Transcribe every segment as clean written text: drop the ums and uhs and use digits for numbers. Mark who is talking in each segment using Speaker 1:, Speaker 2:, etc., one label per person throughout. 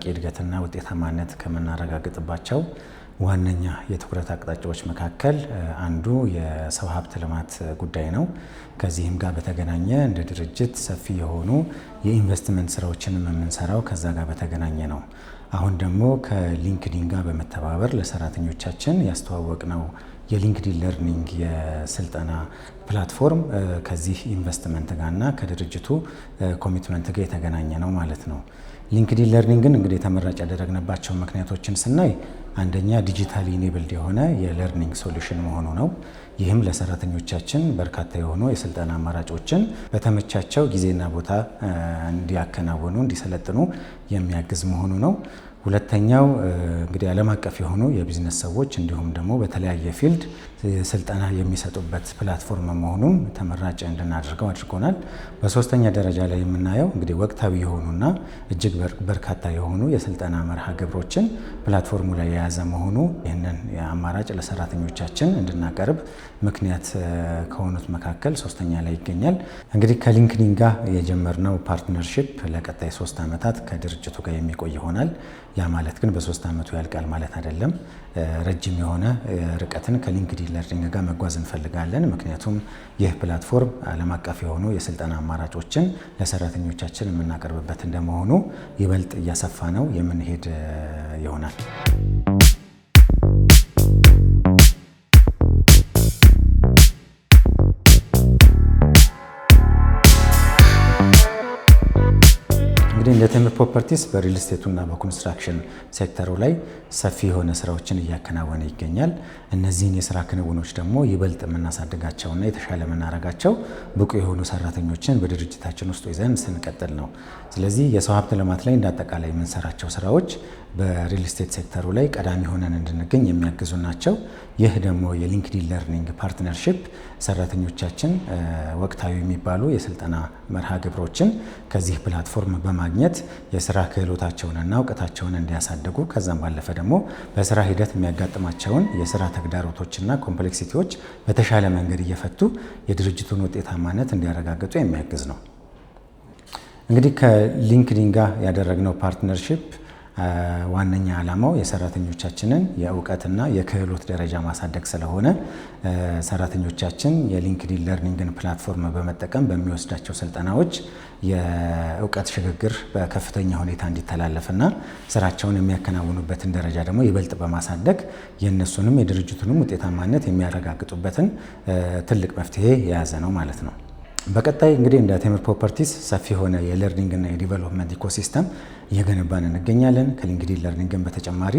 Speaker 1: እድገትና ውጤታማነት ከምናረጋግጥባቸው ዋነኛ የትኩረት አቅጣጫዎች መካከል አንዱ የሰው ሀብት ልማት ጉዳይ ነው። ከዚህም ጋር በተገናኘ እንደ ድርጅት ሰፊ የሆኑ የኢንቨስትመንት ስራዎችን የምንሰራው ከዛ ጋር በተገናኘ ነው። አሁን ደግሞ ከሊንክዲን ጋር በመተባበር ለሰራተኞቻችን ያስተዋወቅነው የሊንክዲን ለርኒንግ የስልጠና ፕላትፎርም ከዚህ ኢንቨስትመንት ጋርና ከድርጅቱ ኮሚትመንት ጋር የተገናኘ ነው ማለት ነው። ሊንክዲን ለርኒንግን እንግዲህ ተመራጭ ያደረግንባቸው ምክንያቶችን ስናይ አንደኛ ዲጂታሊ ኢኔብልድ የሆነ የለርኒንግ ሶሉሽን መሆኑ ነው። ይህም ለሰራተኞቻችን በርካታ የሆኑ የስልጠና አማራጮችን በተመቻቸው ጊዜና ቦታ እንዲያከናውኑ እንዲሰለጥኑ የሚያግዝ መሆኑ ነው። ሁለተኛው እንግዲህ ዓለም አቀፍ የሆኑ የቢዝነስ ሰዎች እንዲሁም ደግሞ በተለያየ ፊልድ ስልጠና የሚሰጡበት ፕላትፎርም መሆኑም ተመራጭ እንድናደርገው አድርጎናል። በሶስተኛ ደረጃ ላይ የምናየው እንግዲህ ወቅታዊ የሆኑና እጅግ በርካታ የሆኑ የስልጠና መርሃ ግብሮችን ፕላትፎርሙ ላይ የያዘ መሆኑ ይህንን አማራጭ ለሰራተኞቻችን እንድናቀርብ ምክንያት ከሆኑት መካከል ሶስተኛ ላይ ይገኛል። እንግዲህ ከሊንክዲን ጋር የጀመርነው ፓርትነርሺፕ ለቀጣይ 3 ዓመታት ከድርጅቱ ጋር የሚቆይ ይሆናል። ያ ማለት ግን በ3 ዓመቱ ያልቃል ማለት አይደለም። ረጅም የሆነ ርቀትን ከሊንክዲን ለርኒንግ ጋር መጓዝ እንፈልጋለን። ምክንያቱም ይህ ፕላትፎርም ዓለም አቀፍ የሆኑ የስልጠና አማራጮችን ለሰራተኞቻችን የምናቀርብበት እንደመሆኑ ይበልጥ እያሰፋ ነው የምንሄድ ይሆናል። እንደ ቴምር ፕሮፐርቲስ በሪል ስቴቱና በኮንስትራክሽን ሴክተሩ ላይ ሰፊ የሆነ ስራዎችን እያከናወነ ይገኛል። እነዚህን የስራ ክንውኖች ደግሞ ይበልጥ የምናሳድጋቸውና የተሻለ የምናደርጋቸው ብቁ የሆኑ ሰራተኞችን በድርጅታችን ውስጥ ይዘን ስንቀጥል ነው። ስለዚህ የሰው ሀብት ልማት ላይ እንዳጠቃላይ የምንሰራቸው ስራዎች በሪል ስቴት ሴክተሩ ላይ ቀዳሚ ሆነን እንድንገኝ የሚያግዙ ናቸው። ይህ ደግሞ የሊንክዲን ለርኒንግ ፓርትነርሺፕ ሰራተኞቻችን ወቅታዊ የሚባሉ የስልጠና መርሃ ግብሮችን ከዚህ ፕላትፎርም በማግኘት የስራ ክህሎታቸውንና እውቀታቸውን እንዲያሳድጉ ከዛም ባለፈ ደግሞ በስራ ሂደት የሚያጋጥማቸውን የስራ ተግዳሮቶችና ኮምፕሌክሲቲዎች በተሻለ መንገድ እየፈቱ የድርጅቱን ውጤታማነት እንዲያረጋግጡ የሚያግዝ ነው። እንግዲህ ከሊንክዲን ጋር ያደረግነው ፓርትነርሺፕ ዋነኛ ዓላማው የሰራተኞቻችንን የእውቀትና የክህሎት ደረጃ ማሳደግ ስለሆነ ሰራተኞቻችን የሊንክዲን ለርኒንግን ፕላትፎርም በመጠቀም በሚወስዳቸው ስልጠናዎች የእውቀት ሽግግር በከፍተኛ ሁኔታ እንዲተላለፍና ስራቸውን የሚያከናውኑበትን ደረጃ ደግሞ ይበልጥ በማሳደግ የእነሱንም የድርጅቱንም ውጤታማነት የሚያረጋግጡበትን ትልቅ መፍትሄ የያዘ ነው ማለት ነው። በቀጣይ እንግዲህ እንደ ቴምር ፕሮፐርቲስ ሰፊ የሆነ የለርኒንግ እና የዲቨሎፕመንት ኢኮሲስተም እየገነባን እንገኛለን። ከሊንክዲን ለርኒንግን በተጨማሪ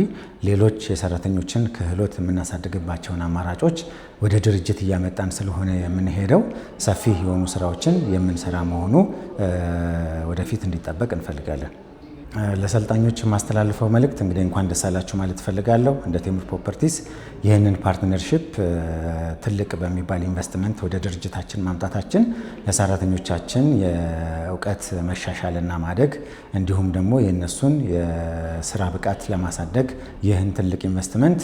Speaker 1: ሌሎች የሰራተኞችን ክህሎት የምናሳድግባቸውን አማራጮች ወደ ድርጅት እያመጣን ስለሆነ የምንሄደው ሰፊ የሆኑ ስራዎችን የምንሰራ መሆኑ ወደፊት እንዲጠበቅ እንፈልጋለን። ለሰልጣኞች የማስተላልፈው መልእክት እንግዲህ እንኳን ደስ አላችሁ ማለት ፈልጋለሁ። እንደ ቴምር ፕሮፐርቲስ ይህንን ፓርትነርሺፕ ትልቅ በሚባል ኢንቨስትመንት ወደ ድርጅታችን ማምጣታችን ለሰራተኞቻችን የእውቀት መሻሻልና ማደግ እንዲሁም ደግሞ የእነሱን የስራ ብቃት ለማሳደግ ይህን ትልቅ ኢንቨስትመንት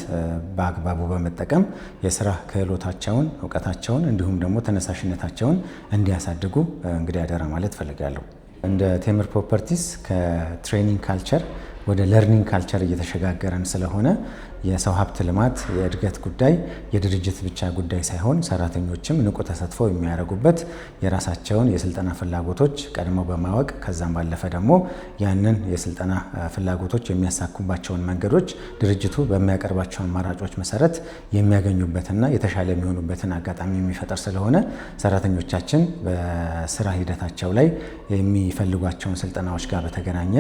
Speaker 1: በአግባቡ በመጠቀም የስራ ክህሎታቸውን፣ እውቀታቸውን እንዲሁም ደግሞ ተነሳሽነታቸውን እንዲያሳድጉ እንግዲህ አደራ ማለት ፈልጋለሁ። እንደ ቴምር ፕሮፐርቲስ ከትሬኒንግ ካልቸር ወደ ለርኒንግ ካልቸር እየተሸጋገረን ስለሆነ የሰው ሀብት ልማት የእድገት ጉዳይ የድርጅት ብቻ ጉዳይ ሳይሆን ሰራተኞችም ንቁ ተሳትፎ የሚያደርጉበት የራሳቸውን የስልጠና ፍላጎቶች ቀድመው በማወቅ ከዛም ባለፈ ደግሞ ያንን የስልጠና ፍላጎቶች የሚያሳኩባቸውን መንገዶች ድርጅቱ በሚያቀርባቸው አማራጮች መሰረት የሚያገኙበትና የተሻለ የሚሆኑበትን አጋጣሚ የሚፈጠር ስለሆነ ሰራተኞቻችን በስራ ሂደታቸው ላይ የሚፈልጓቸውን ስልጠናዎች ጋር በተገናኘ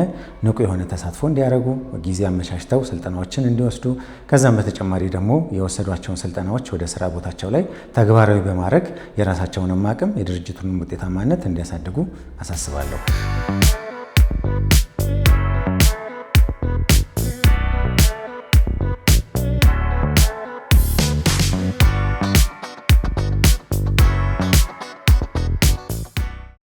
Speaker 1: ንቁ የሆነ ተሳትፎ እንዲያደርጉ ጊዜ አመቻችተው ስልጠናዎችን እንዲወስዱ ከዛም በተጨማሪ ደግሞ የወሰዷቸውን ስልጠናዎች ወደ ስራ ቦታቸው ላይ ተግባራዊ በማድረግ የራሳቸውንም አቅም የድርጅቱንም ውጤታማነት እንዲያሳድጉ አሳስባለሁ።